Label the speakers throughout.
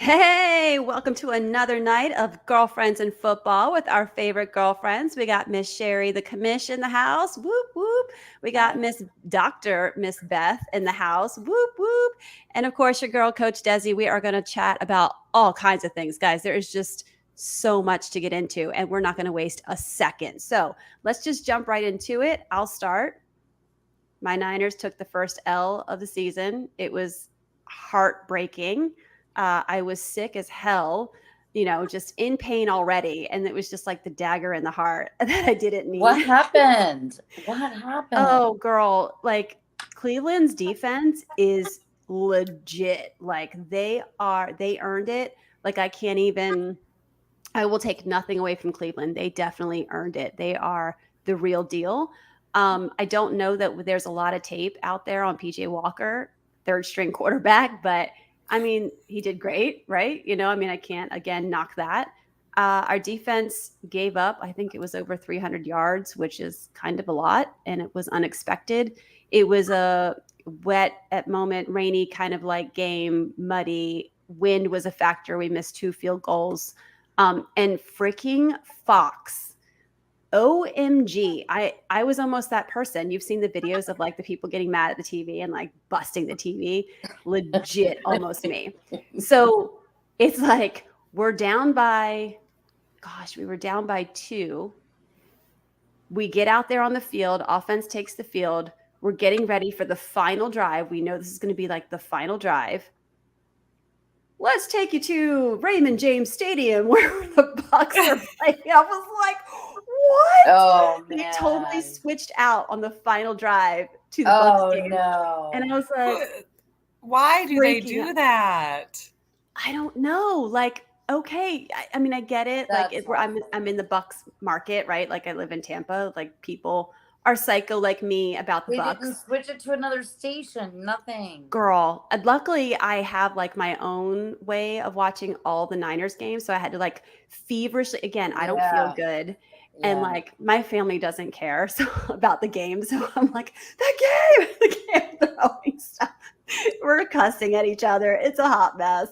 Speaker 1: Hey, welcome to another night of Girlfriends in Football with our favorite girlfriends. We got Miss Sherry, the commish in the house. Whoop, whoop. We got Miss Beth in the house. Whoop, whoop. And of course, your girl, Coach Desi. We are going to chat about all kinds of things, guys. There is just so much to get into, and we're not going to waste a second. So let's just jump right into it. I'll start. My Niners took the first L of the season. It was heartbreaking. I was sick as hell, just in pain already. And it was just like the dagger in the heart that I didn't
Speaker 2: What
Speaker 1: need.
Speaker 2: happened? What happened?
Speaker 1: Oh, girl. Like Cleveland's defense is legit. Like they earned it. Like I will take nothing away from Cleveland. They definitely earned it. They are the real deal. I don't know that there's a lot of tape out there on PJ Walker, third string quarterback, but I mean, he did great, right? I can't again knock that. Our defense gave up, I think it was over 300 yards, which is kind of a lot, and it was unexpected. It was a wet at moment, rainy kind of like game, muddy. Wind was a factor. We missed 2 field goals. And freaking Fox. OMG. I was almost that person. You've seen the videos of like the people getting mad at the TV and like busting the TV. Legit almost me. So it's like we're down by we were down by 2. We get out there on the field, offense takes the field. We're getting ready for the final drive. We know this is going to be like the final drive. Let's take you to Raymond James Stadium where the Bucks are playing. I was like, what?
Speaker 2: Oh
Speaker 1: They totally
Speaker 2: man.
Speaker 1: switched out on the final drive to the Bucks
Speaker 2: Oh
Speaker 1: game. And I
Speaker 2: no.
Speaker 1: was like,
Speaker 3: Why do they
Speaker 1: breaking up.
Speaker 3: do that?
Speaker 1: I don't know. Like, okay. I mean, I get it. Like
Speaker 2: That's
Speaker 1: I'm in the Bucks market, right? Like I live in Tampa. Like people are psycho like me about the
Speaker 2: They didn't
Speaker 1: Bucks.
Speaker 2: switch it to another station. Nothing.
Speaker 1: Girl, luckily I have like my own way of watching all the Niners games. So I had to like feverishly, again, I don't feel
Speaker 2: Yeah.
Speaker 1: good. And
Speaker 2: Yeah.
Speaker 1: like my family doesn't care so about the game. So I'm like, the game, throwing stuff. We're cussing at each other. It's a hot mess.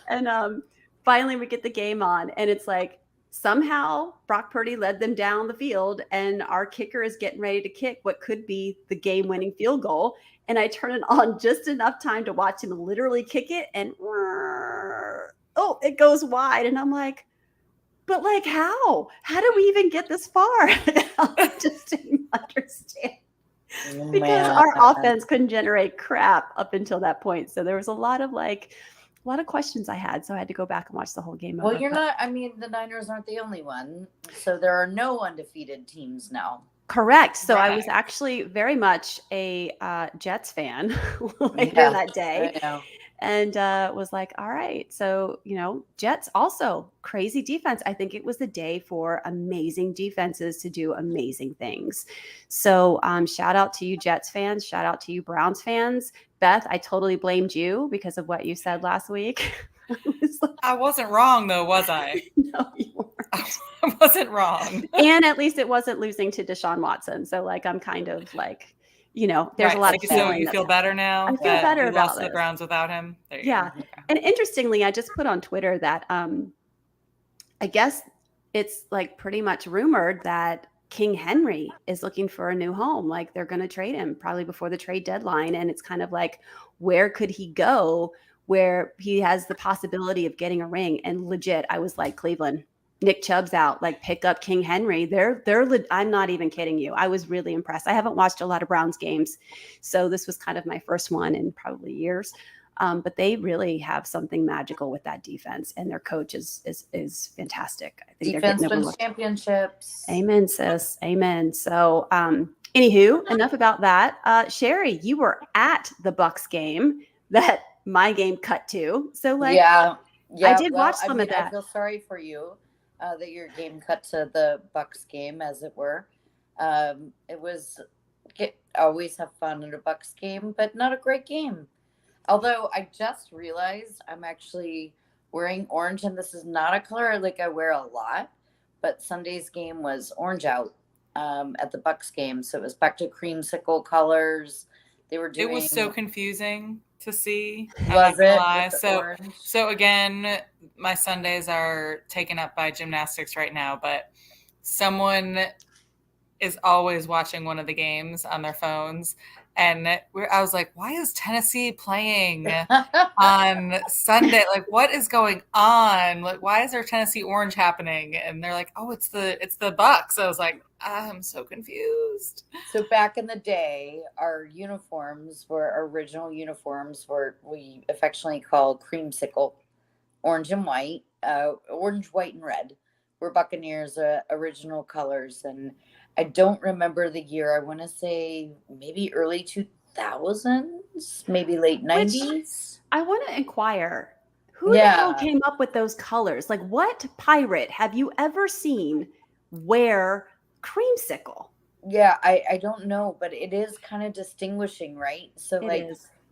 Speaker 1: And finally we get the game on, and it's like somehow Brock Purdy led them down the field, and our kicker is getting ready to kick what could be the game-winning field goal. And I turn it on just enough time to watch him literally kick it, and oh, it goes wide. And I'm like, but like how? How did we even get this far? I just didn't understand
Speaker 2: Oh,
Speaker 1: because
Speaker 2: man.
Speaker 1: our offense couldn't generate crap up until that point. So there was a lot of questions I had. So I had to go back and watch the whole game
Speaker 2: Well,
Speaker 1: over.
Speaker 2: you're
Speaker 1: But
Speaker 2: not. I mean, the Niners aren't the only one. So there are no undefeated teams now.
Speaker 1: correct. So I was
Speaker 3: Right.
Speaker 1: actually very much a Jets fan later
Speaker 2: Yeah.
Speaker 1: that day.
Speaker 2: I know.
Speaker 1: And was like, all right. So, Jets also crazy defense. I think it was the day for amazing defenses to do amazing things. So, shout out to you, Jets fans. Shout out to you, Browns fans. Beth, I totally blamed you because of what you said last week. I was like,
Speaker 3: I wasn't wrong though, was I?
Speaker 1: no, you weren't.
Speaker 3: I wasn't wrong.
Speaker 1: And at least it wasn't losing to Deshaun Watson. So, like, I'm kind of like, there's a
Speaker 3: Right.
Speaker 1: lot of
Speaker 3: So
Speaker 1: healing
Speaker 3: you
Speaker 1: that's
Speaker 3: feel
Speaker 1: happening.
Speaker 3: better now
Speaker 1: I feel
Speaker 2: Yeah.
Speaker 3: that
Speaker 1: better
Speaker 3: we lost
Speaker 1: about
Speaker 3: to the
Speaker 1: this.
Speaker 3: Browns without him? There you
Speaker 1: Yeah.
Speaker 3: go. Okay.
Speaker 1: And interestingly, I just put on Twitter that I guess it's like pretty much rumored that King Henry is looking for a new home. Like they're going to trade him probably before the trade deadline. And it's kind of like, where could he go where he has the possibility of getting a ring? And legit, I was like, Cleveland, Nick Chubb's out. Like pick up King Henry. I'm not even kidding you. I was really impressed. I haven't watched a lot of Browns games, so this was kind of my first one in probably years. But they really have something magical with that defense, and their coach is fantastic. I think they're
Speaker 2: Defense
Speaker 1: getting
Speaker 2: wins
Speaker 1: overlooked.
Speaker 2: championships.
Speaker 1: Amen, sis. Amen. So, anywho, enough about that. Sherry, you were at the Bucks game that my game cut to. So, like,
Speaker 2: Yeah.
Speaker 1: I
Speaker 2: Yeah.
Speaker 1: did
Speaker 2: Well,
Speaker 1: watch
Speaker 2: I
Speaker 1: some of
Speaker 2: mean, I
Speaker 1: that.
Speaker 2: feel sorry for you that your game cut to the Bucks game, as it were. It was always have fun in a Bucks game, but not a great game. Although I just realized I'm actually wearing orange, and this is not a color like I wear a lot. But Sunday's game was orange out at the Bucks game, so it was back to creamsicle colors. They were doing.
Speaker 3: It was so confusing to see. I'm
Speaker 2: Was
Speaker 3: not gonna
Speaker 2: it
Speaker 3: lie.
Speaker 2: with the
Speaker 3: So
Speaker 2: orange?
Speaker 3: so again, my Sundays are taken up by gymnastics right now, but someone is always watching one of the games on their phones. And I was like, why is Tennessee playing on Sunday? Like, what is going on? Like, why is there Tennessee orange happening? And they're like, oh, it's the Bucks. I was like, I'm so confused.
Speaker 2: So back in the day, our original uniforms were we affectionately called creamsicle, orange and white, orange, white, and red were Buccaneers' original colors. And I don't remember the year. I want to say maybe early 2000s, maybe late 90s.
Speaker 1: I want to inquire, who the hell came up with those colors? Like, what pirate have you ever seen wear creamsicle?
Speaker 2: Yeah, I don't know, but it is kind of distinguishing, right? So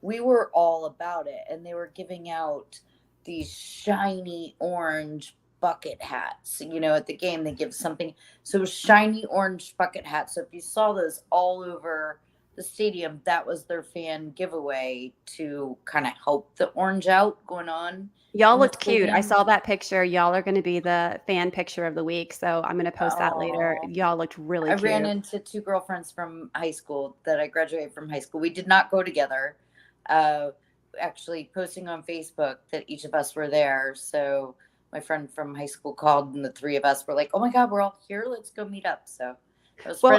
Speaker 2: we were all about it, and they were giving out these shiny orange bucket hats. At the game they give something. So shiny orange bucket hats. So if you saw those all over the stadium, that was their fan giveaway to kind of help the orange out going on.
Speaker 1: Y'all looked cute. I saw that picture. Y'all are going to be the fan picture of the week. So I'm going to post that later. Y'all looked really cute.
Speaker 2: I ran into two girlfriends from high school that I graduated from high school. We did not go together. Actually posting on Facebook that each of us were there. So my friend from high school called and the three of us were like, oh my God, we're all here. Let's go meet up. So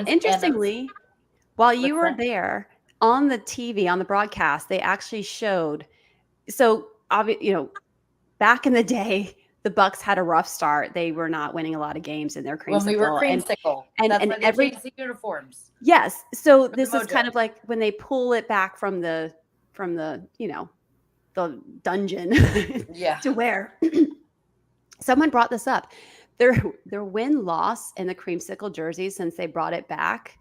Speaker 1: interestingly, while you were there on the TV, on the broadcast, they actually showed, back in the day, the Bucks had a rough start. They were not winning a lot of games in their creamsicle.
Speaker 2: When we were creamsicle, and that's why they changed the uniforms.
Speaker 1: Yes. So this is kind of like when they pull it back from the the dungeon to where someone brought this up. Their win-loss in the creamsicle jerseys since they brought it back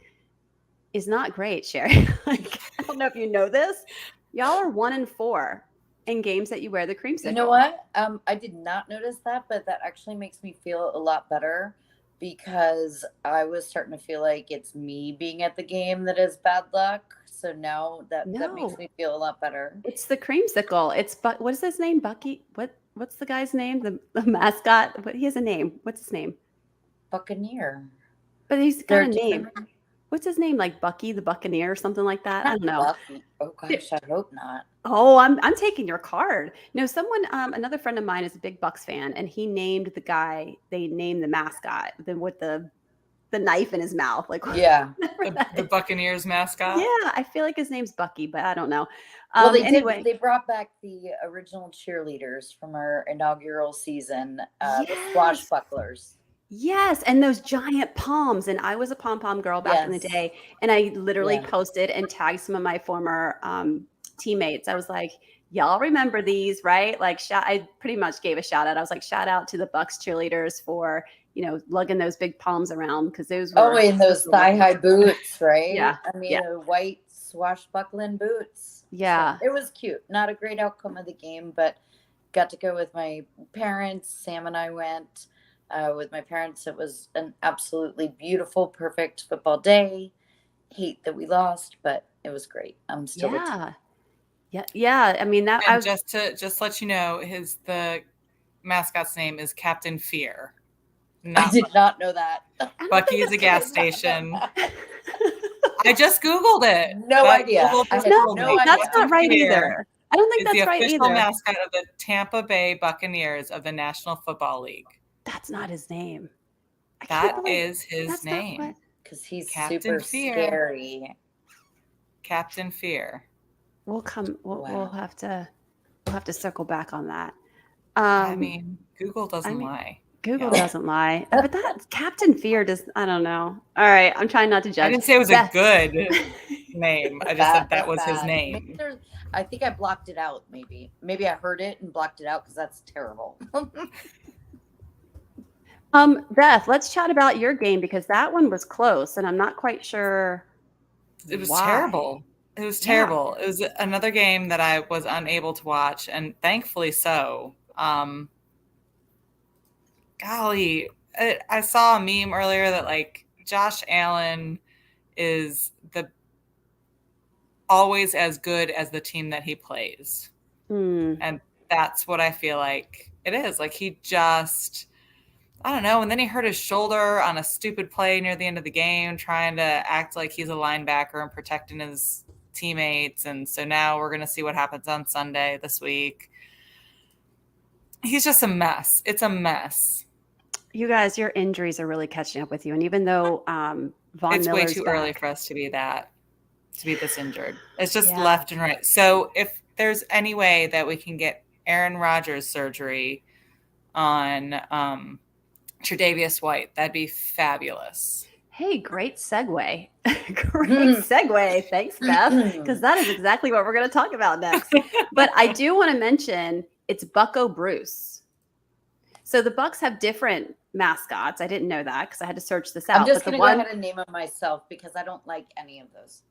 Speaker 1: is not great, Sherry. Like, I don't know if you know this. Y'all are 1-4 in games that you wear the creamsicle.
Speaker 2: You know what? I did not notice that, but that actually makes me feel a lot better because I was starting to feel like it's me being at the game that is bad luck. So now that makes me feel a lot better.
Speaker 1: It's the creamsicle. What is his name? Bucky? What's the guy's name? The mascot? But he has a name. What's his name?
Speaker 2: Buccaneer.
Speaker 1: But he's got a name. What's his name? Like Bucky the Buccaneer or something like that? I don't know.
Speaker 2: Bucky. Oh gosh, I hope not.
Speaker 1: Oh, I'm taking your card. No, another friend of mine is a big Bucks fan, and he named the guy. They named the mascot with the knife in his mouth. Like,
Speaker 3: the Buccaneers mascot.
Speaker 1: Yeah, I feel like his name's Bucky, but I don't know.
Speaker 2: Well, they brought back the original cheerleaders from our inaugural season, the swashbucklers.
Speaker 1: Yes, and those giant palms. And I was a pom-pom girl back in the day, and I literally posted and tagged some of my former teammates. I was like, y'all remember these, right? Like, I pretty much gave a shout out. I was like, shout out to the Bucks cheerleaders for lugging those big palms around, because those were
Speaker 2: and those thigh-high boots, right?
Speaker 1: Yeah.
Speaker 2: I mean, white swashbuckling boots.
Speaker 1: Yeah.
Speaker 2: So it was cute. Not a great outcome of the game, but got to go with my parents. Sam and I went with my parents. It was an absolutely beautiful, perfect football day. Hate that we lost, but it was great. I'm still
Speaker 1: Yeah. I mean,
Speaker 3: just to let you know, the mascot's name is Captain Fear.
Speaker 2: I did not know that.
Speaker 3: Bucky is a gas station. I just Googled it.
Speaker 2: No idea.
Speaker 1: That's not right either. I don't think that's right either.
Speaker 3: It's the official mascot of the Tampa Bay Buccaneers of the National Football League.
Speaker 1: That's not his name.
Speaker 3: That is his name.
Speaker 2: Because he's
Speaker 3: Captain
Speaker 2: super
Speaker 3: Fear.
Speaker 2: Scary.
Speaker 3: Captain Fear.
Speaker 1: We'll have to circle back on that.
Speaker 3: I mean, Google doesn't lie.
Speaker 1: Google doesn't lie. But that Captain Fear I don't know. All right. I'm trying not to judge.
Speaker 3: I didn't say it was a good name. I just said that was his name.
Speaker 2: I think I blocked it out, maybe. Maybe I heard it and blocked it out because that's terrible.
Speaker 1: Beth, let's chat about your game, because that one was close and I'm not quite sure.
Speaker 3: It was terrible. It was terrible. It was another game that I was unable to watch, and thankfully so. Golly, I saw a meme earlier that like Josh Allen is always as good as the team that he plays.
Speaker 1: Mm.
Speaker 3: And that's what I feel like it is. Like he just, I don't know. And then he hurt his shoulder on a stupid play near the end of the game, trying to act like he's a linebacker and protecting his teammates. And so now we're going to see what happens on Sunday this week. He's just a mess. It's a mess.
Speaker 1: You guys, your injuries are really catching up with you. And even though Von
Speaker 3: It's way
Speaker 1: Miller's
Speaker 3: too
Speaker 1: back,
Speaker 3: early for us to be this injured. It's just
Speaker 1: Yeah.
Speaker 3: left and right. So if there's any way that we can get Aaron Rodgers surgery on Tre'Davious White, that'd be fabulous.
Speaker 1: Hey, great segue. Great segue. Thanks, Beth, because that is exactly what we're going to talk about next. But I do want to mention it's Bucko Bruce. So the Bucks have different mascots. I didn't know that because I had to search this out.
Speaker 2: I'm just
Speaker 1: But
Speaker 2: going
Speaker 1: the
Speaker 2: to
Speaker 1: one,
Speaker 2: go ahead and name them myself because I don't like any of those.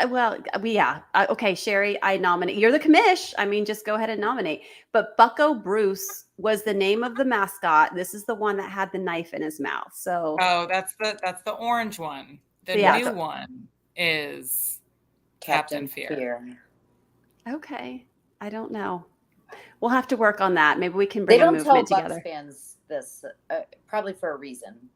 Speaker 1: well, yeah. Okay, Sherry, I nominate. You're the commish. I mean, just go ahead and nominate. But Bucko Bruce was the name of the mascot. This is the one that had the knife in his mouth. So
Speaker 3: Oh, that's the orange one. The
Speaker 1: Yeah.
Speaker 3: new one is Captain Fear.
Speaker 1: okay, I don't know. We'll have to work on that. Maybe we can
Speaker 2: They
Speaker 1: bring a
Speaker 2: don't tell
Speaker 1: movement
Speaker 2: Bucks
Speaker 1: together.
Speaker 2: fans this, probably for a reason.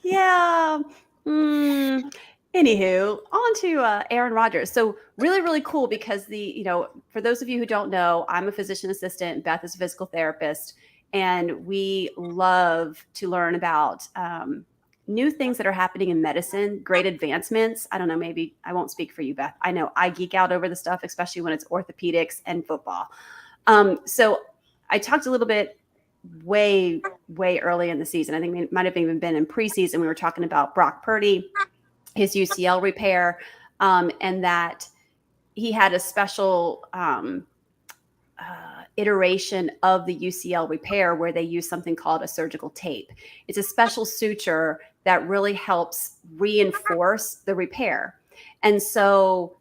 Speaker 1: Yeah. Anywho, on to Aaron Rodgers. So really, really cool because for those of you who don't know, I'm a physician assistant. Beth is a physical therapist, and we love to learn about new things that are happening in medicine, great advancements. I don't know, maybe I won't speak for you, Beth. I know I geek out over the stuff, especially when it's orthopedics and football. So I talked a little bit way early in the season. I think it might have even been in preseason. We were talking about Brock Purdy, his UCL repair, and that he had a special iteration of the UCL repair where they use something called a surgical tape. It's a special suture that really helps reinforce the repair. And so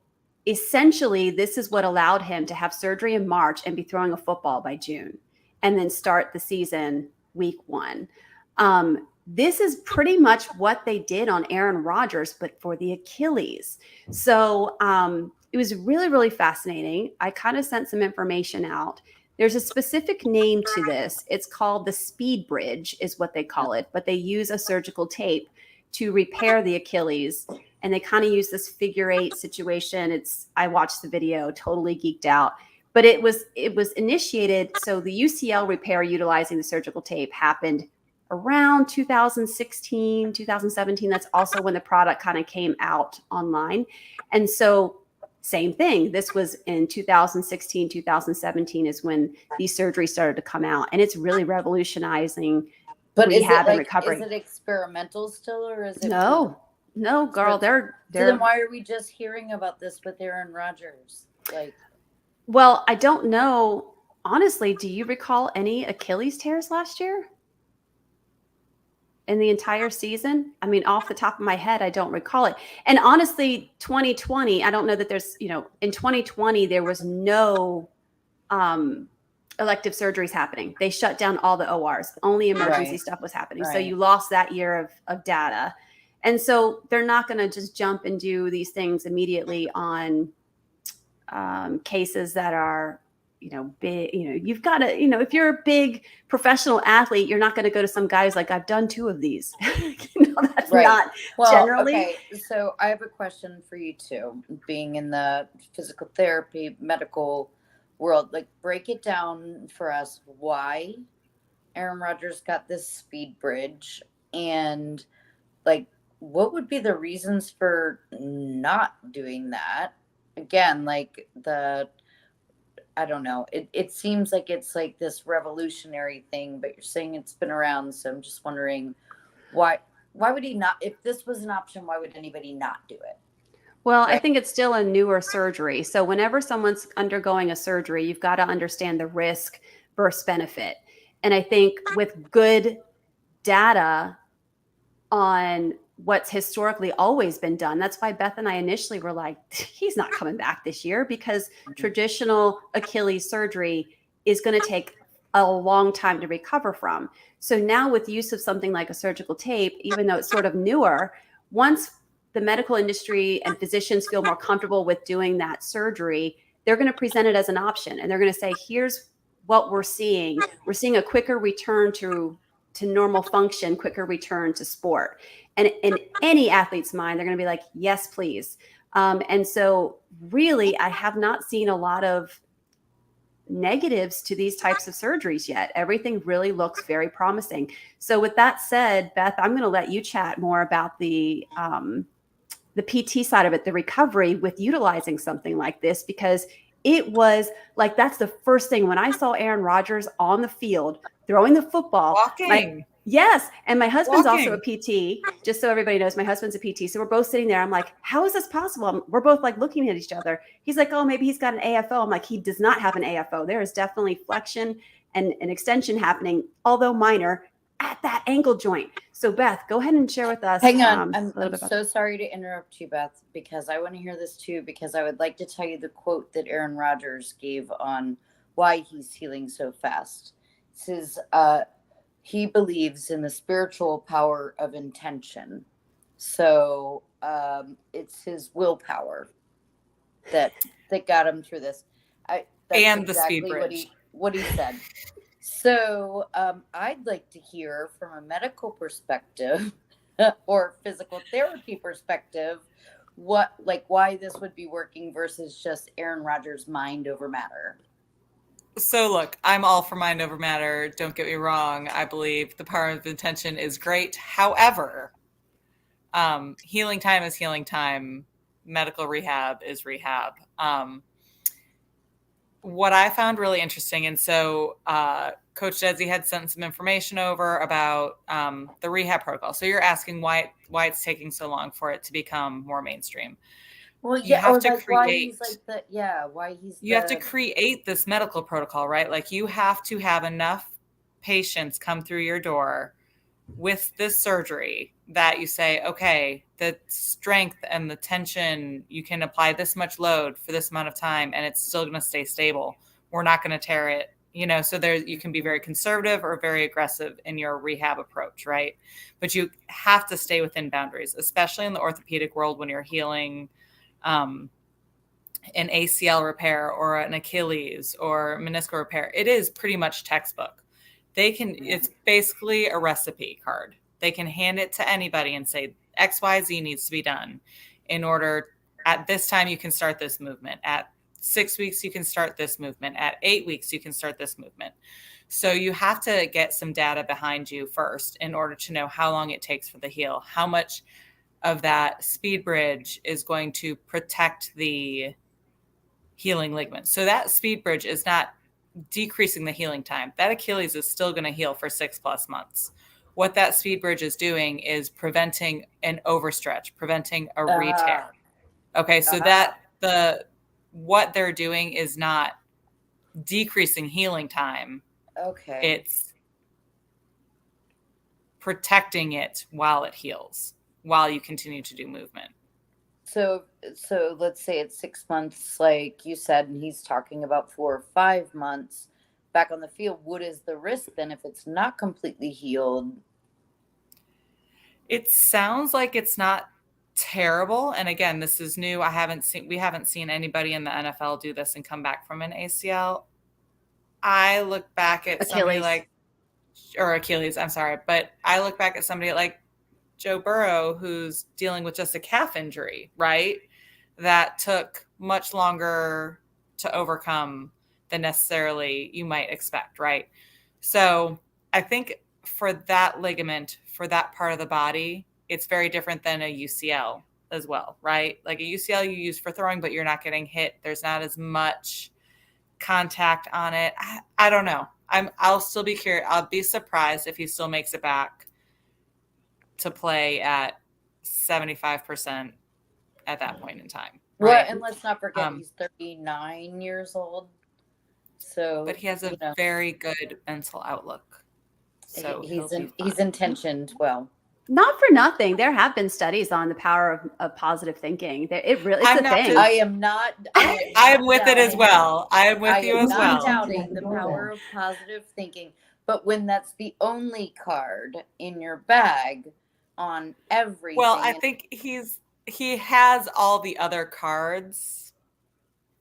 Speaker 1: essentially, this is what allowed him to have surgery in March and be throwing a football by June and then start the season week 1. This is pretty much what they did on Aaron Rodgers, but for the Achilles. So it was really, really fascinating. I kind of sent some information out. There's a specific name to this. It's called the speed bridge is what they call it, but they use a surgical tape to repair the Achilles. And they kind of use this figure 8 situation. I watched the video, totally geeked out. But it was initiated. So the UCL repair utilizing the surgical tape happened around 2016, 2017. That's also when the product kind of came out online. And so same thing. This was in 2016, 2017 is when these surgeries started to come out. And it's really revolutionizing rehab and recovery.
Speaker 2: Is it experimental still or is it?
Speaker 1: No, girl. They're
Speaker 2: So then why are we just hearing about this with Aaron Rodgers?
Speaker 1: Well, I don't know. Honestly, do you recall any Achilles tears last year? In the entire season? I mean, off the top of my head, I don't recall it. And honestly, 2020, I don't know that there's, in 2020, there was no elective surgeries happening. They shut down all the ORs. Only emergency stuff was happening. Right. So you lost that year of data. And so they're not going to just jump and do these things immediately on cases that are, big, you've got to, if you're a big professional athlete, you're not going to go to some guys like, I've done 2 of these. That's not generally.
Speaker 2: Okay. So I have a question for you too, being in the physical therapy, medical world, break it down for us why Aaron Rodgers got this speed bridge and what would be the reasons for not doing that? Again, I don't know. It seems like it's this revolutionary thing, but you're saying it's been around. So I'm just wondering why would he not, if this was an option, why would anybody not do it?
Speaker 1: Well, right? I think it's still a newer surgery. So whenever someone's undergoing a surgery, you've got to understand the risk versus benefit. And I think with good data on what's historically always been done. That's why Beth and I initially were like, he's not coming back this year because traditional Achilles surgery is going to take a long time to recover from. So now with use of something like a surgical tape, even though it's sort of newer, once the medical industry and physicians feel more comfortable with doing that surgery, they're going to present it as an option, and they're going to say, here's what we're seeing. We're seeing a quicker return to normal function, quicker return to sport. And in any athlete's mind, they're going to be like, yes, please. And so really, I have not seen a lot of negatives to these types of surgeries yet. Everything really looks very promising. So with that said, Beth, I'm going to let you chat more about the PT side of it, the recovery with utilizing something like this, because it was like, that's the first thing when I saw Aaron Rodgers on the field throwing the football.
Speaker 3: Walking.
Speaker 1: Yes. And my husband's also a
Speaker 3: Walking.
Speaker 1: PT, just so everybody knows, my husband's a PT. So we're both sitting there. I'm like, how is this possible? We're both like looking at each other. He's like, oh, maybe he's got an AFO. I'm like, he does not have an AFO. There is definitely flexion and an extension happening, although minor, at that ankle joint. So Beth, go ahead and share with us.
Speaker 2: Hang on. I'm so sorry to interrupt you, Beth, because I want to hear this too, because I would like to tell you the quote that Aaron Rodgers gave on why he's healing so fast. It says, he believes in the spiritual power of intention. So it's his willpower that got him through this. That's
Speaker 3: and exactly the speed bridge.
Speaker 2: What he said. So I'd like to hear from a medical perspective or physical therapy perspective, why this would be working versus just Aaron Rodgers' mind over matter.
Speaker 3: So look, I'm all for mind over matter. Don't get me wrong. I believe the power of intention is great. However, healing time is healing time. Medical rehab is rehab. What I found really interesting, and so Coach Desi had sent some information over about the rehab protocol. So you're asking why it's taking so long for it to become more mainstream.
Speaker 2: Well, yeah, you have to create. You
Speaker 3: have to create this medical protocol, right? Like you have to have enough patients come through your door with this surgery that you say, okay, the strength and the tension, you can apply this much load for this amount of time and it's still going to stay stable. We're not going to tear it, so there you can be very conservative or very aggressive in your rehab approach, right? But you have to stay within boundaries, especially in the orthopedic world when you're healing an ACL repair or an Achilles or meniscal repair. It is pretty much textbook. It's basically a recipe card. They can hand it to anybody and say XYZ needs to be done in order at this time you can start this movement. At 6 weeks, you can start this movement. At 8 weeks, you can start this movement. So you have to get some data behind you first in order to know how long it takes for the heal, how much of that speed bridge is going to protect the healing ligament. So that speed bridge is not decreasing the healing time. That Achilles is still going to heal for 6+ months. What that speed bridge is doing is preventing an overstretch, preventing a re-tear. Okay, so what they're doing is not decreasing healing time.
Speaker 2: Okay.
Speaker 3: It's protecting it while it heals, while you continue to do movement.
Speaker 2: So let's say it's 6 months, like you said, and he's talking about 4 or 5 months back on the field. What is the risk then if it's not completely healed?
Speaker 3: It sounds like it's not terrible. And again, this is new. We haven't seen anybody in the NFL do this and come back from an ACL. I look back at somebody Achilles, I'm sorry. But I look back at somebody like Joe Burrow, who's dealing with just a calf injury, right? That took much longer to overcome than necessarily you might expect, right? So I think for that ligament, for that part of the body, it's very different than a UCL as well, right? Like a UCL you use for throwing, but you're not getting hit. There's not as much contact on it. I don't know. I'll still be curious. I'll be surprised if he still makes it back to play at 75% at that point in time. Right?
Speaker 2: Well, and let's not forget he's 39 years old. So,
Speaker 3: but he has a very good mental outlook. So
Speaker 2: he's intentioned well.
Speaker 1: Not for nothing. There have been studies on the power of positive thinking. It's a thing.
Speaker 2: I am not.
Speaker 3: I am with it as well. I am with you as well.
Speaker 2: I am not doubting the power of positive thinking. But when that's the only card in your bag on everything.
Speaker 3: Well, I think he's he has all the other cards.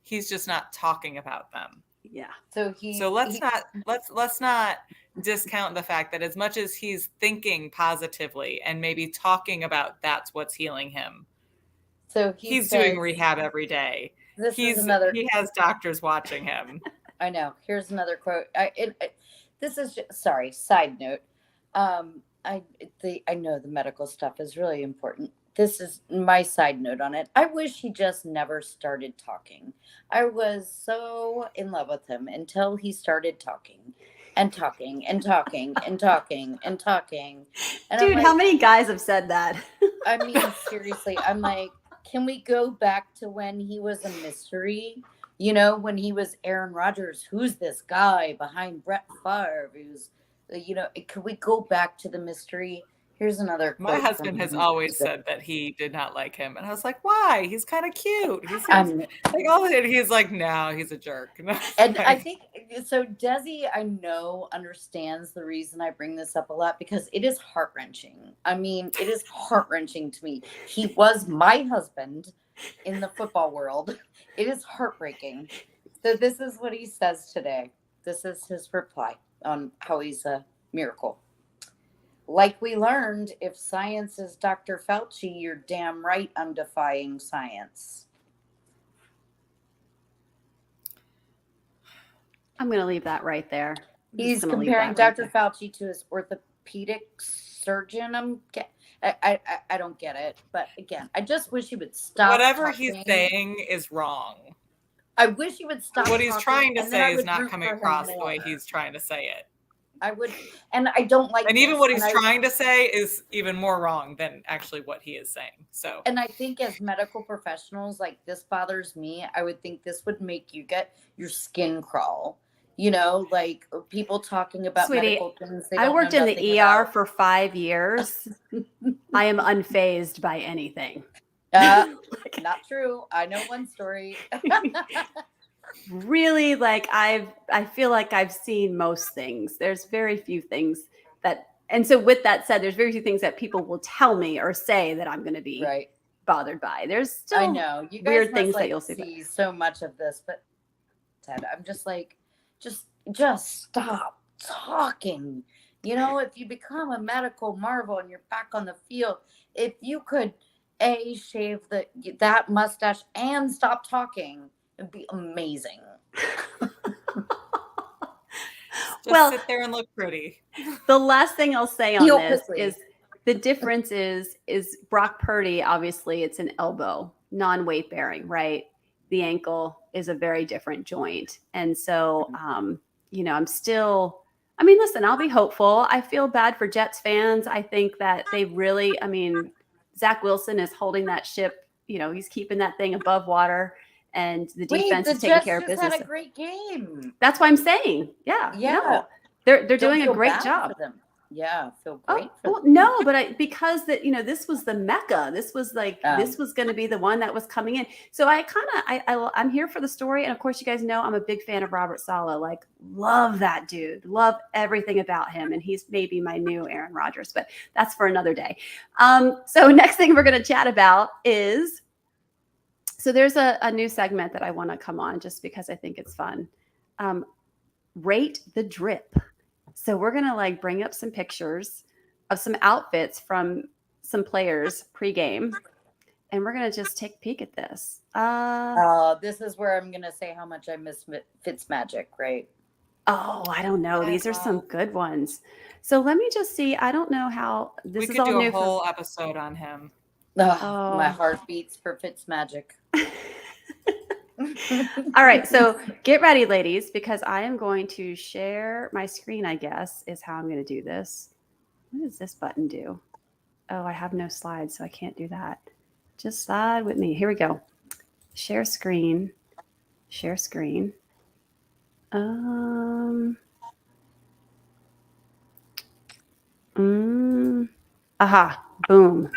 Speaker 3: He's just not talking about them.
Speaker 1: Yeah.
Speaker 2: So
Speaker 3: let's not discount the fact that as much as he's thinking positively and maybe talking about that's what's healing him.
Speaker 2: So
Speaker 3: he's doing rehab every day. He has doctors watching him.
Speaker 2: I know. Here's another quote. This is sorry. Side note. I know the medical stuff is really important. This is my side note on it. I wish he just never started talking. I was so in love with him until he started talking and talking and talking and talking and talking. And
Speaker 1: dude, how many guys have said that?
Speaker 2: I mean, seriously, I'm like, can we go back to when he was a mystery? You know, when he was Aaron Rodgers, who's this guy behind Brett Favre? Who's, you know, could we go back to the mystery? Here's another quote.
Speaker 3: My husband has always said that he did not like him. And I was like, why? He's kind of cute. He's like, no, he's a jerk.
Speaker 2: And I think, so Desi, I know, understands the reason I bring this up a lot because it is heart-wrenching. I mean, it is heart-wrenching to me. He was my husband in the football world. It is heartbreaking. So this is what he says today. This is his reply on how he's a miracle. Like we learned, if science is Dr. Fauci, you're damn right I'm defying science.
Speaker 1: I'm going to leave that right there.
Speaker 2: He's comparing Dr. Fauci to his orthopedic surgeon. I don't get it. But again, I just wish he would stop.
Speaker 3: Whatever he's saying is wrong.
Speaker 2: I wish he would stop.
Speaker 3: What he's trying to say is not coming across the way he's trying to say it.
Speaker 2: I would, and I don't like.
Speaker 3: And even what he's trying to say is even more wrong than actually what he is saying. So,
Speaker 2: and I think as medical professionals, like this bothers me. I would think this would make you get your skin crawl. You know, like people talking about medical things.
Speaker 1: I worked in the ER for 5 years. I am unfazed by anything.
Speaker 2: Not true. I know one story.
Speaker 1: Really, like I feel like I've seen most things. There's very few things that, and so with that said, there's very few things that people will tell me or say that I'm going to be bothered by. There's still
Speaker 2: I know you guys
Speaker 1: weird
Speaker 2: must,
Speaker 1: things
Speaker 2: like,
Speaker 1: that you'll see
Speaker 2: so much of this, but Ted, I'm just like, just stop talking. You know, if you become a medical marvel and you're back on the field, if you could shave that mustache and stop talking, it'd be amazing.
Speaker 3: Just sit there and look pretty.
Speaker 1: The last thing I'll say on this is the difference is Brock Purdy, obviously it's an elbow, non-weight bearing, right? The ankle is a very different joint. And so, you know, listen, I'll be hopeful. I feel bad for Jets fans. I think that they really, Zach Wilson is holding that ship, you know, he's keeping that thing above water. And the defense is taking care of business.
Speaker 2: Had a great game.
Speaker 1: That's what I'm saying. Yeah. No, they're doing a great job.
Speaker 2: Yeah, feel great.
Speaker 1: Because that, you know, this was the Mecca. This was like this was going to be the one that was coming in. So I'm here for the story, and of course, you guys know I'm a big fan of Robert Saleh. Like, love that dude. Love everything about him, and he's maybe my new Aaron Rodgers, but that's for another day. So next thing we're going to chat about is. So there's a new segment that I want to come on just because I think it's fun. Rate the drip. So we're going to bring up some pictures of some outfits from some players pregame. And we're going to just take a peek at this.
Speaker 2: This is where I'm going to say how much I miss Fitzmagic, right?
Speaker 1: Oh, I don't know. These are some good ones. So let me just see. I don't know how this is all new.
Speaker 3: We could do a whole episode on him.
Speaker 2: My heart beats for Fitzmagic.
Speaker 1: All right, so get ready, ladies, because I am going to share my screen, I guess, is how I'm going to do this. What does this button do? Oh, I have no slides, so I can't do that. Just slide with me. Here we go. Share screen. Share screen. Aha, boom.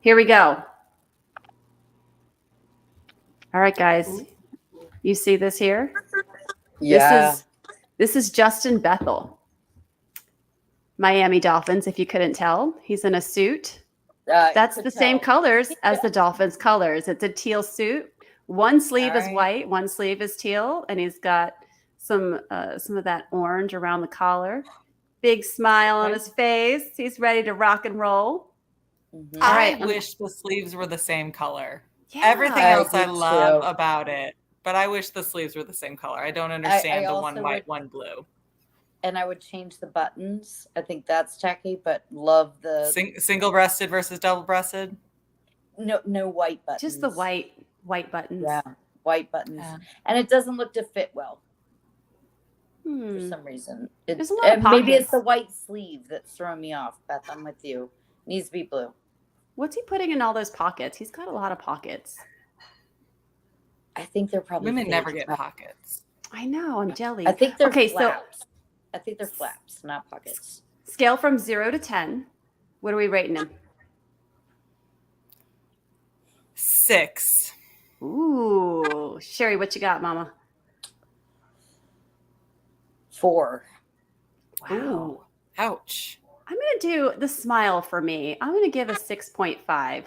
Speaker 1: Here we go. All right, guys. You see this here?
Speaker 2: Yeah.
Speaker 1: This is Justin Bethel. Miami Dolphins, if you couldn't tell. He's in a suit. That's
Speaker 2: could
Speaker 1: the same
Speaker 2: tell.
Speaker 1: colors as the Dolphins' colors. It's a teal suit. One sleeve is
Speaker 3: Alright.
Speaker 1: white, one sleeve is teal, and he's got some of that orange around the collar. Big smile on
Speaker 3: Okay.
Speaker 1: his face. He's ready to rock and roll.
Speaker 2: Mhm.
Speaker 1: All
Speaker 3: I
Speaker 1: right,
Speaker 3: wish the sleeves were the same color.
Speaker 1: Yeah.
Speaker 3: Everything
Speaker 2: I
Speaker 3: else I
Speaker 2: do
Speaker 3: love
Speaker 2: too.
Speaker 3: about it, but I wish the sleeves were the same color. I don't
Speaker 2: I
Speaker 3: understand the one
Speaker 2: also
Speaker 3: white,
Speaker 2: would,
Speaker 3: one blue.
Speaker 2: and I would change the buttons. I think that's tacky, but love the
Speaker 3: Single-breasted versus double-breasted.
Speaker 2: no white buttons.
Speaker 1: just the white buttons.
Speaker 2: Yeah, white buttons,
Speaker 3: Yeah.
Speaker 2: and it doesn't look to fit well for
Speaker 1: Hmm.
Speaker 2: some reason.
Speaker 1: There's a lot of
Speaker 2: Maybe it's
Speaker 1: pockets.
Speaker 2: the white sleeve that's throwing me off. Beth, I'm with you. Needs to be blue.
Speaker 1: What's he putting in all those pockets? He's got a lot of pockets.
Speaker 2: I think they're probably
Speaker 3: Women never
Speaker 2: fake.
Speaker 3: get pockets.
Speaker 1: I know. I'm jelly.
Speaker 2: I think they're
Speaker 1: Okay,
Speaker 2: flaps. I think they're flaps, not pockets.
Speaker 1: Scale from 0 to 10. What are we rating him?
Speaker 3: 6.
Speaker 1: Ooh, Sherry, what you got, Mama?
Speaker 2: 4.
Speaker 1: Wow.
Speaker 3: Ooh, ouch.
Speaker 1: I'm gonna do the smile for me. I'm gonna give a 6.5.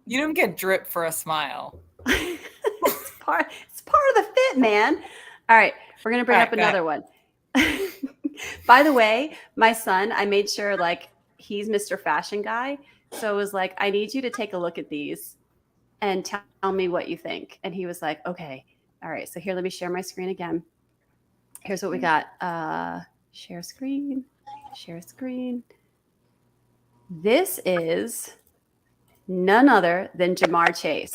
Speaker 3: You don't get drip for a smile.
Speaker 1: it's part of the fit, man. All right, we're gonna bring
Speaker 3: All
Speaker 1: up
Speaker 3: right, go
Speaker 1: another one. By the way, my son, I made sure like he's Mr. Fashion Guy, so it was like I need you to take a look at these and tell me what you think. And he was like, okay, all right. So here, let me share my screen again. Here's what we got. Share screen. Share screen. This is none other than Jamar Chase.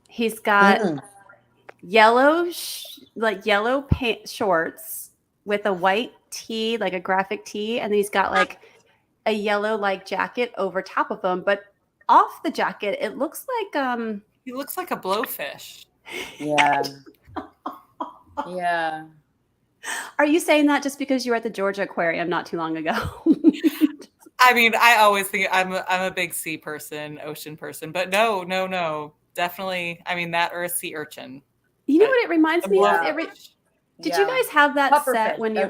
Speaker 1: He's got yellow shorts with a white tee, like a graphic tee, and he's got like a yellow like jacket over top of them. But off the jacket, it looks like
Speaker 3: He looks like a blowfish.
Speaker 2: Yeah. Yeah.
Speaker 1: Are you saying that just because you were at the Georgia Aquarium not too long ago?
Speaker 3: I mean, I always think I'm a big sea person, ocean person, but no, definitely. I mean, that or a sea urchin.
Speaker 1: You know what it reminds me of?
Speaker 3: Blowfish.
Speaker 1: Did you guys have that
Speaker 2: Pufferfish.
Speaker 1: set when you?
Speaker 2: Oh,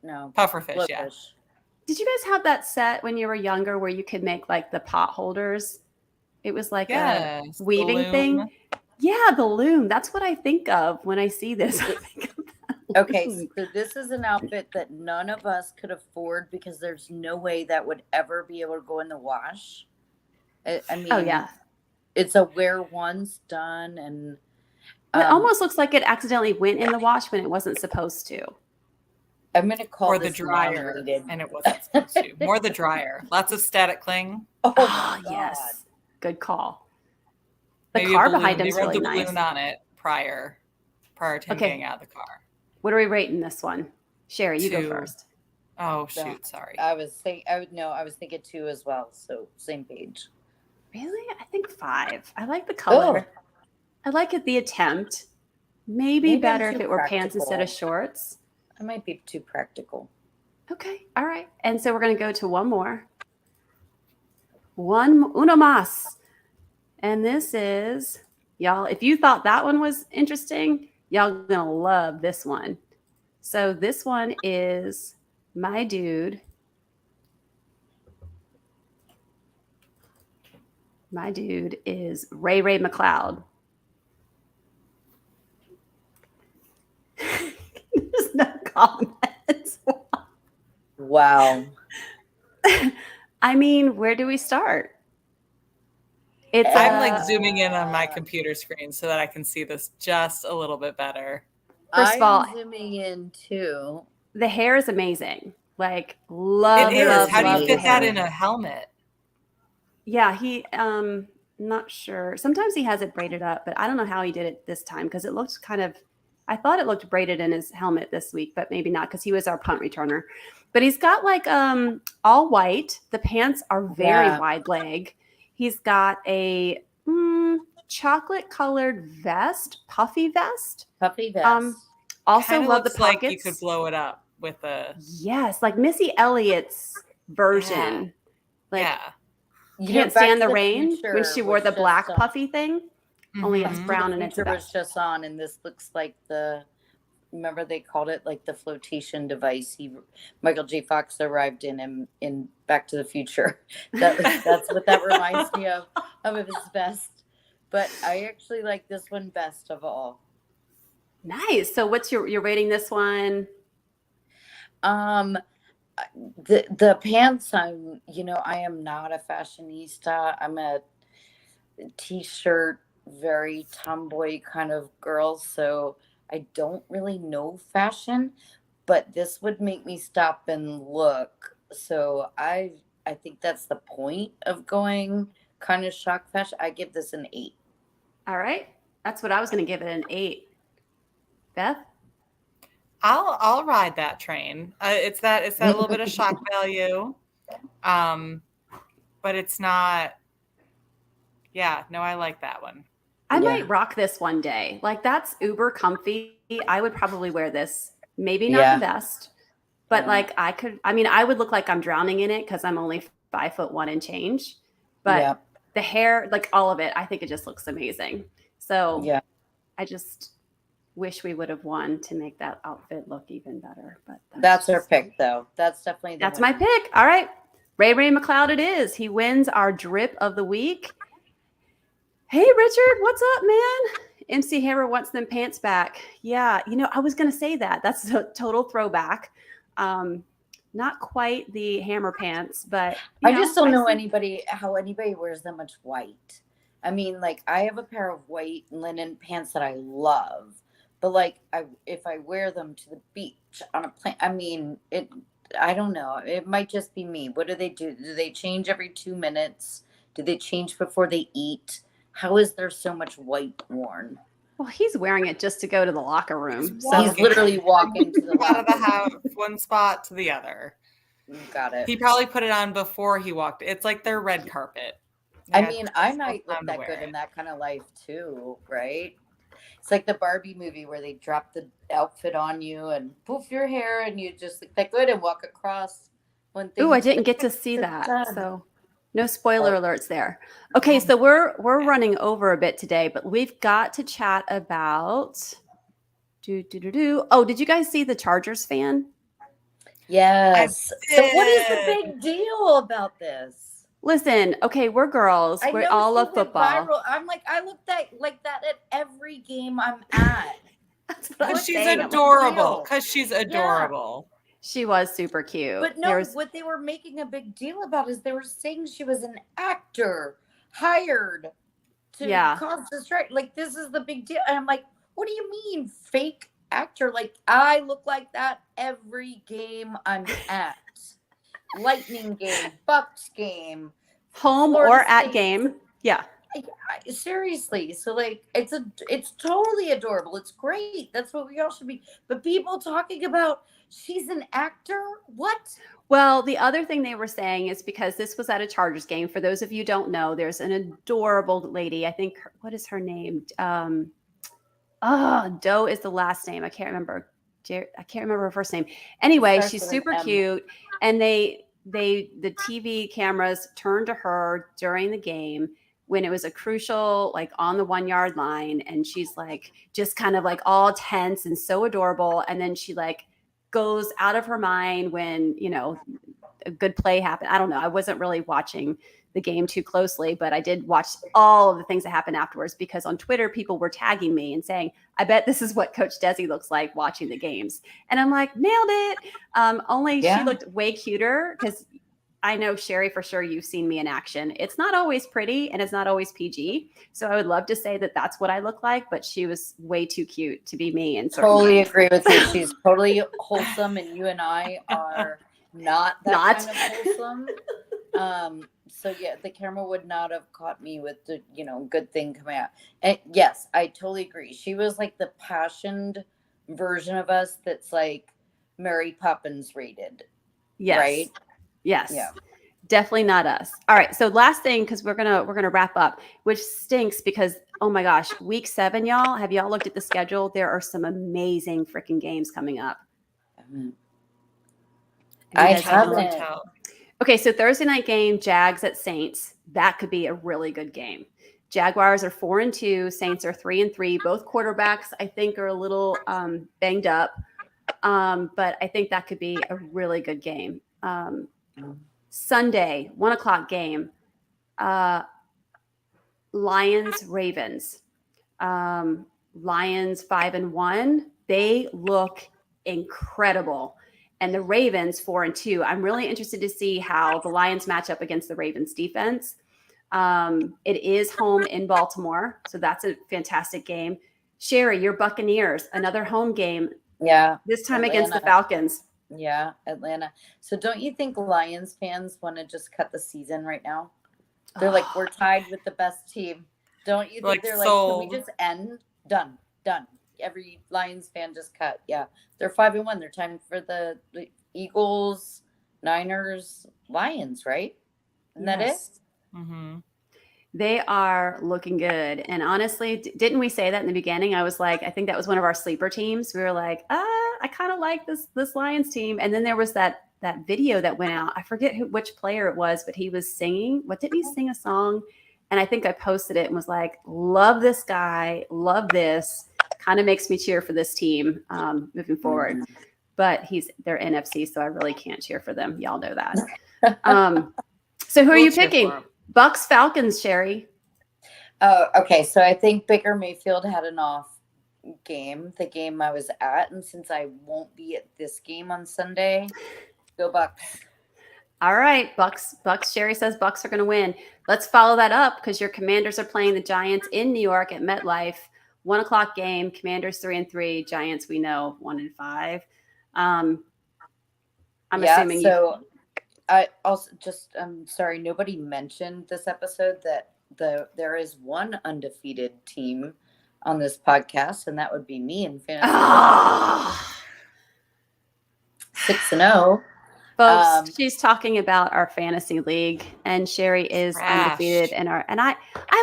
Speaker 2: no,
Speaker 3: Pufferfish, yeah.
Speaker 2: blowfish.
Speaker 1: Did you guys have that set when you were younger where you could make like the pot holders? It was like
Speaker 3: Yes,
Speaker 1: a
Speaker 3: the
Speaker 1: weaving thing.
Speaker 3: loom.
Speaker 1: Yeah, the loom. That's what I think of when I see this. I think of that
Speaker 2: Okay,
Speaker 1: loom.
Speaker 2: so this is an outfit that none of us could afford because there's no way that would ever be able to go in the wash. I mean,
Speaker 1: Oh yeah.
Speaker 2: It's a wear once, done, and
Speaker 1: It almost looks like it accidentally went in the wash when it wasn't supposed to.
Speaker 2: I'm gonna call
Speaker 3: Or the
Speaker 2: this
Speaker 3: dryer,
Speaker 2: non-rated.
Speaker 3: and it wasn't supposed to. More the dryer. Lots of static cling.
Speaker 2: Oh
Speaker 1: Ah,
Speaker 2: my God.
Speaker 1: yes. Good call. The
Speaker 3: Maybe a
Speaker 1: car
Speaker 3: balloon.
Speaker 1: behind
Speaker 3: They
Speaker 1: him's
Speaker 3: wrote
Speaker 1: really
Speaker 3: the
Speaker 1: nice.
Speaker 3: balloon on it prior to him
Speaker 1: Okay.
Speaker 3: getting out of the car.
Speaker 1: What are we rating this one? Sherry, you go
Speaker 3: 2.
Speaker 1: first.
Speaker 3: Oh shoot, sorry.
Speaker 2: I was thinking 2 as well. So same page.
Speaker 1: Really? I think 5. I like the color.
Speaker 2: Oh.
Speaker 1: I like it, the attempt. Maybe
Speaker 2: Maybe I'm
Speaker 1: better
Speaker 2: too
Speaker 1: if it were pants instead of
Speaker 2: practical.
Speaker 1: shorts.
Speaker 2: I might be too practical.
Speaker 1: Okay. All right. And so we're going to go to one more. Uno más. And this is, y'all, if you thought that one was interesting, y'all going to love this one. So this one is my dude. My dude is Ray McLeod. There's no comments.
Speaker 2: Wow.
Speaker 1: I mean, where do we start? It's
Speaker 3: I'm like zooming in on my computer screen so that I can see this just a little bit better.
Speaker 1: First of all,
Speaker 2: I'm zooming in too.
Speaker 1: the hair is amazing. Like love
Speaker 3: It is.
Speaker 1: love,
Speaker 3: How do
Speaker 1: love
Speaker 3: you
Speaker 1: the
Speaker 3: fit that
Speaker 1: hair.
Speaker 3: in a helmet?
Speaker 1: Yeah, he not sure. Sometimes he has it braided up, but I don't know how he did it this time because it looked kind of, I thought it looked braided in his helmet this week, but maybe not because he was our punt returner. But he's got like all white. The pants are very wide leg. He's got a chocolate colored vest, puffy vest.
Speaker 2: Puffy vest.
Speaker 1: Also
Speaker 3: Kinda
Speaker 1: love the
Speaker 3: looks
Speaker 1: pockets.
Speaker 3: like you could blow it up with a
Speaker 1: Yes, like Missy Elliott's version. Like
Speaker 3: yeah.
Speaker 1: Can't Stand the Rain when she wore the black puffy thing. Only
Speaker 3: Mhm.
Speaker 1: it's brown and it's a
Speaker 2: Future was
Speaker 1: vest.
Speaker 2: just on, and this looks like the remember they called it like the flotation device. Michael J. Fox arrived in Back to the Future. That's what that reminds me of his vest. But I actually like this one best of all.
Speaker 1: Nice. So what's you're rating this one?
Speaker 2: The pants, I am not a fashionista. I'm a t-shirt, very tomboy kind of girl, so I don't really know fashion, but this would make me stop and look. So I think that's the point of going kind of shock fashion. I give this an 8.
Speaker 1: All right. That's what I was going to give it, an 8. Beth?
Speaker 3: I'll ride that train. It's that little bit of shock value, but it's not. Yeah, no, I like that one.
Speaker 1: I might rock this one day. Like, that's uber comfy. I would probably wear this. Maybe not the best, but like I would look like I'm drowning in it because I'm only 5'1" and change. But the hair, like all of it, I think it just looks amazing. So I just wish we would have won to make that outfit look even better. But
Speaker 2: that's our pick, though. That's definitely
Speaker 1: that's my pick. All right, Ray McLeod, it is. He wins our drip of the week. Hey, Richard, what's up, man? MC Hammer wants them pants back. Yeah, I was going to say that. That's a total throwback. Not quite the Hammer pants, but
Speaker 2: I just don't know how anybody wears that much white. I mean, like, I have a pair of white linen pants that I love, but like, if I wear them to the beach on a plane, I mean, I don't know. It might just be me. What do they do? Do they change every 2 minutes? Do they change before they eat? How is there so much white worn?
Speaker 1: Well, he's wearing it just to go to the locker room.
Speaker 2: He's literally walking to the
Speaker 3: out of the house, one spot to the other.
Speaker 2: Got it.
Speaker 3: He probably put it on before he walked. It's like their red carpet.
Speaker 2: I mean, I might look that good in that kind of life too, right? It's like the Barbie movie where they drop the outfit on you and poof your hair and you just look that good and walk across one thing.
Speaker 1: Ooh, I didn't get to see that. So no spoiler alerts there. Okay, so we're running over a bit today, but we've got to chat about Oh, did you guys see the Chargers fan?
Speaker 2: Yes. So what is the big deal about this?
Speaker 1: Listen, okay, we're girls. We all love football.
Speaker 2: Viral. I'm like, I look like that at every game I'm at.
Speaker 3: Because she's adorable. Because she's adorable.
Speaker 1: She was super cute.
Speaker 2: But no, what they were making a big deal about is they were saying she was an actor hired to cause the strike. Like, this is the big deal. And I'm like, what do you mean fake actor? Like, I look like that every game I'm at. Lightning game, Bucks game.
Speaker 1: Home
Speaker 2: Florida
Speaker 1: or at
Speaker 2: State.
Speaker 1: game. Yeah.
Speaker 2: Seriously. So like, it's totally adorable. It's great. That's what we all should be. But people talking about she's an actor? What?
Speaker 1: Well, the other thing they were saying is because this was at a Chargers game. For those of you who don't know, there's an adorable lady. I think, what is her name? Doe is the last name. I can't remember. I can't remember her first name. Anyway, she's super cute. And the TV cameras turned to her during the game when it was a crucial, like on the 1 yard line. And she's like, just kind of like all tense and so adorable. And then she like goes out of her mind when, a good play happened. I don't know. I wasn't really watching the game too closely, but I did watch all of the things that happened afterwards because on Twitter, people were tagging me and saying, I bet this is what Coach Desi looks like watching the games. And I'm like, nailed it. She looked way cuter because I know, Sherry, for sure you've seen me in action. It's not always pretty and it's not always PG. So I would love to say that that's what I look like, but she was way too cute to be me. And
Speaker 2: totally agree with you. She's totally wholesome and you and I are not that kind of wholesome. So yeah, the camera would not have caught me with the, good thing coming out. And yes, I totally agree. She was like the passioned version of us that's like Mary Poppins rated.
Speaker 1: Yes.
Speaker 2: Right?
Speaker 1: Yes.
Speaker 2: Yeah.
Speaker 1: Definitely not us. All right. So last thing, because we're gonna wrap up, which stinks because oh my gosh, week 7, y'all. Have y'all looked at the schedule? There are some amazing freaking games coming up.
Speaker 2: I haven't.
Speaker 1: Okay, so Thursday night game, Jags at Saints. That could be a really good game. Jaguars are 4-2. Saints are 3-3. Both quarterbacks, I think, are a little banged up. But I think that could be a really good game. Sunday, 1:00 game. Lions, Ravens. Lions 5-1. They look incredible. And the Ravens 4-2. I'm really interested to see how the Lions match up against the Ravens defense. It is home in Baltimore, so that's a fantastic game. Sherry, your Buccaneers, another home game.
Speaker 2: Yeah.
Speaker 1: This time
Speaker 2: Atlanta.
Speaker 1: against the Falcons.
Speaker 2: Yeah, Atlanta. So don't you think Lions fans want to just cut the season right now? They're like, we're tied with the best team. Don't you think
Speaker 3: Like,
Speaker 2: they're
Speaker 3: sold.
Speaker 2: like, can we just end? Done. Every Lions fan just cut. Yeah. They're 5-1. They're tied for the Eagles, Niners, Lions, right? Isn't that it?
Speaker 3: Mm-hmm.
Speaker 1: They are looking good. And honestly, didn't we say that in the beginning? I was like, I think that was one of our sleeper teams. We were like, I kind of like this Lions team. And then there was that video that went out. I forget which player it was, but he was singing. What did he sing a song? And I think I posted it and was like, love this guy, love this. Kind of makes me cheer for this team moving forward. But they're NFC, so I really can't cheer for them. Y'all know that. So who are you picking? Bucks, Falcons, Sherry.
Speaker 2: Oh, okay. So I think Baker Mayfield had an off game, the game I was at. And since I won't be at this game on Sunday, go Bucks.
Speaker 1: All right, Bucks. Sherry says Bucks are going to win. Let's follow that up because your Commanders are playing the Giants in New York at MetLife. 1:00 game. Commanders 3-3. Giants, we know, 1-5. I'm assuming.
Speaker 2: So I also I'm sorry, nobody mentioned this episode that there is one undefeated team on this podcast, and that would be me in fantasy. 6-0.
Speaker 1: Folks, she's talking about our fantasy league, and Sherry is undefeated. And I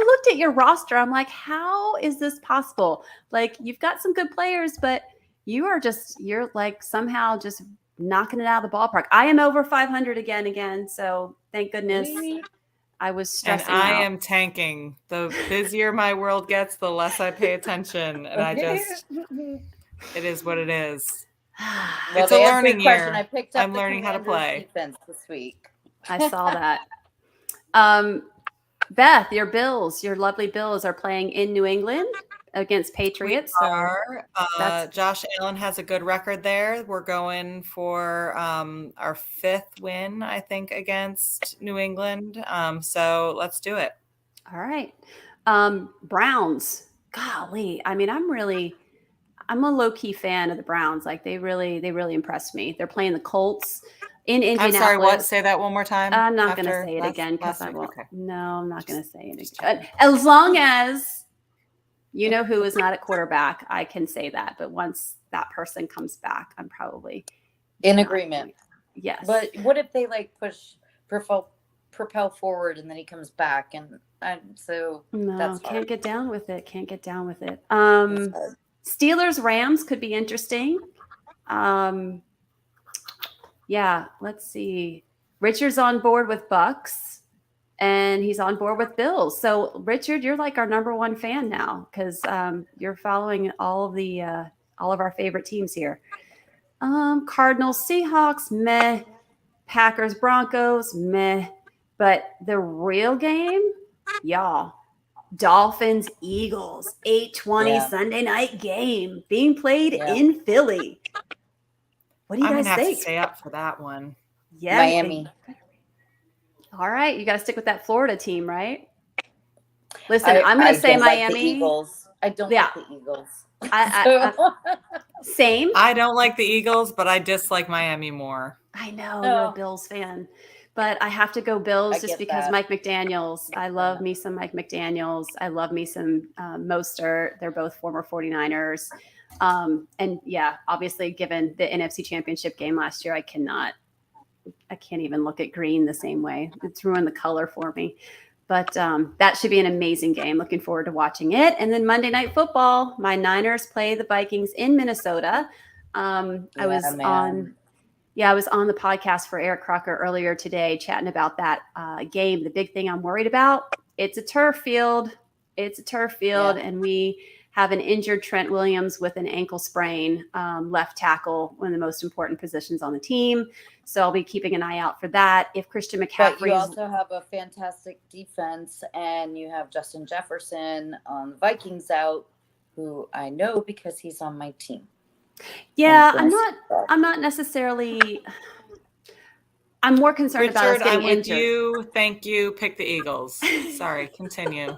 Speaker 1: looked at your roster. I'm like, how is this possible? Like, you've got some good players, but you're like somehow just knocking it out of the ballpark. I am over 500 again. So thank goodness. I was stressing
Speaker 3: and I
Speaker 1: out.
Speaker 3: am tanking. The busier my world gets, the less I pay attention. And it is what it is.
Speaker 2: Well,
Speaker 3: it's a learning year.
Speaker 2: I picked up
Speaker 3: I'm learning how to play
Speaker 2: defense this week.
Speaker 1: I saw that. Beth, your lovely Bills are playing in New England against Patriots.
Speaker 3: Josh Allen has a good record there. We're going for our 5th win, I think, against New England. So let's do it.
Speaker 1: All right. Browns. Golly. I mean, I'm a low-key fan of the Browns. Like they really impressed me. They're playing the Colts in Indianapolis.
Speaker 3: I'm sorry, what? Say that one more time.
Speaker 1: I'm not going to say it again because I won't.
Speaker 3: Okay.
Speaker 1: No, I'm not going to say it again. As long as you know who is not at quarterback, I can say that. But once that person comes back, I'm probably
Speaker 2: in agreement.
Speaker 1: Yes.
Speaker 2: But what if they like propel forward and then he comes back and so
Speaker 1: no,
Speaker 2: that's
Speaker 1: can't get down with it. Steelers Rams could be interesting. Yeah, let's see. Richard's on board with Bucks and he's on board with Bills. So Richard, you're like our number one fan now because you're following all of our favorite teams here. Cardinals, Seahawks, meh. Packers, Broncos, meh. But the real game, y'all. Dolphins, Eagles, 8:20 Sunday night game being played in Philly. What do you guys think? I'm
Speaker 3: gonna have to stay up for that one.
Speaker 1: Yeah,
Speaker 2: Miami.
Speaker 1: All right, you got to stick with that Florida team, right? Listen, I'm going to say Miami.
Speaker 2: Like the Eagles. I don't like the Eagles.
Speaker 1: Same.
Speaker 3: I don't like the Eagles, but I dislike Miami more.
Speaker 1: I know you're a Bills fan. But I have to go Bills just because Mike McDaniels. I love me some Mike McDaniels. I love me some Mostert. They're both former 49ers. And yeah, obviously given the NFC Championship game last year, I can't even look at green the same way. It's ruined the color for me. But that should be an amazing game. Looking forward to watching it. And then Monday Night Football, my Niners play the Vikings in Minnesota. I was on the podcast for Eric Crocker earlier today chatting about that game. The big thing I'm worried about, it's a turf field. It's a turf field,
Speaker 2: Yeah.
Speaker 1: and we have an injured Trent Williams with an ankle sprain, left tackle, one of the most important positions on the team. So I'll be keeping an eye out for that. If Christian McCaffrey,
Speaker 2: But you also have a fantastic defense, and you have Justin Jefferson on the Vikings out, who I know because he's on my team.
Speaker 1: yeah, I'm not necessarily. I'm more concerned about us
Speaker 3: Richard,
Speaker 1: getting
Speaker 3: I'm with
Speaker 1: injured.
Speaker 3: you. Thank you. Pick the Eagles. Sorry, continue.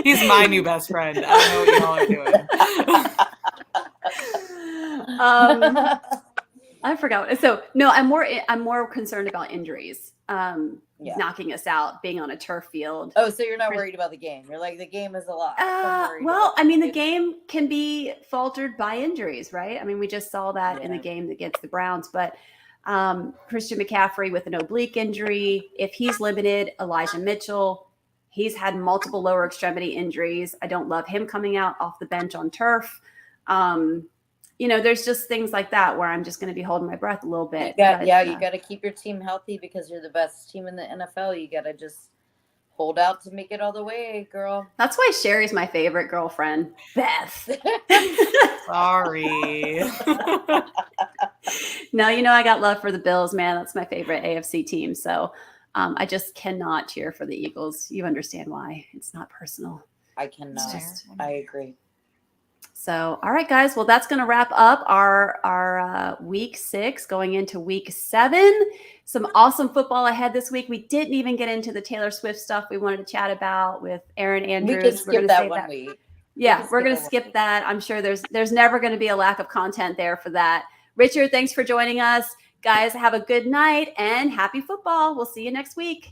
Speaker 3: He's my new best friend. I don't know what y'all are doing.
Speaker 1: I forgot. So no, I'm more concerned about injuries.
Speaker 2: Yeah.
Speaker 1: Knocking us out, being on a turf field.
Speaker 2: Oh, so you're not worried about the game. You're like, the game is a lot.
Speaker 1: Well, I mean, the game can be faltered by injuries, right? I mean, we just saw that in the game against the Browns. But Christian McCaffrey with an oblique injury, if he's limited, Elijah Mitchell, he's had multiple lower extremity injuries. I don't love him coming out off the bench on turf. You know, there's just things like that where I'm just going to be holding my breath a little bit.
Speaker 2: You got to keep your team healthy because you're the best team in the NFL. You got to just hold out to make it all the way, girl.
Speaker 1: That's why Sherry's my favorite girlfriend, Beth.
Speaker 3: Sorry.
Speaker 1: No, you know, I got love for the Bills, man. That's my favorite AFC team. So I just cannot cheer for the Eagles. You understand why. It's not personal.
Speaker 2: I cannot. I agree.
Speaker 1: So, all right, guys. Well, that's going to wrap up our week 6 going into week 7. Some awesome football ahead this week. We didn't even get into the Taylor Swift stuff we wanted to chat about with Aaron Andrews.
Speaker 2: We could skip that one week.
Speaker 1: Yeah, we're going to skip that. I'm sure there's never going to be a lack of content there for that. Richard, thanks for joining us. Guys, have a good night and happy football. We'll see you next week.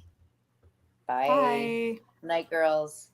Speaker 2: Bye. Night, girls.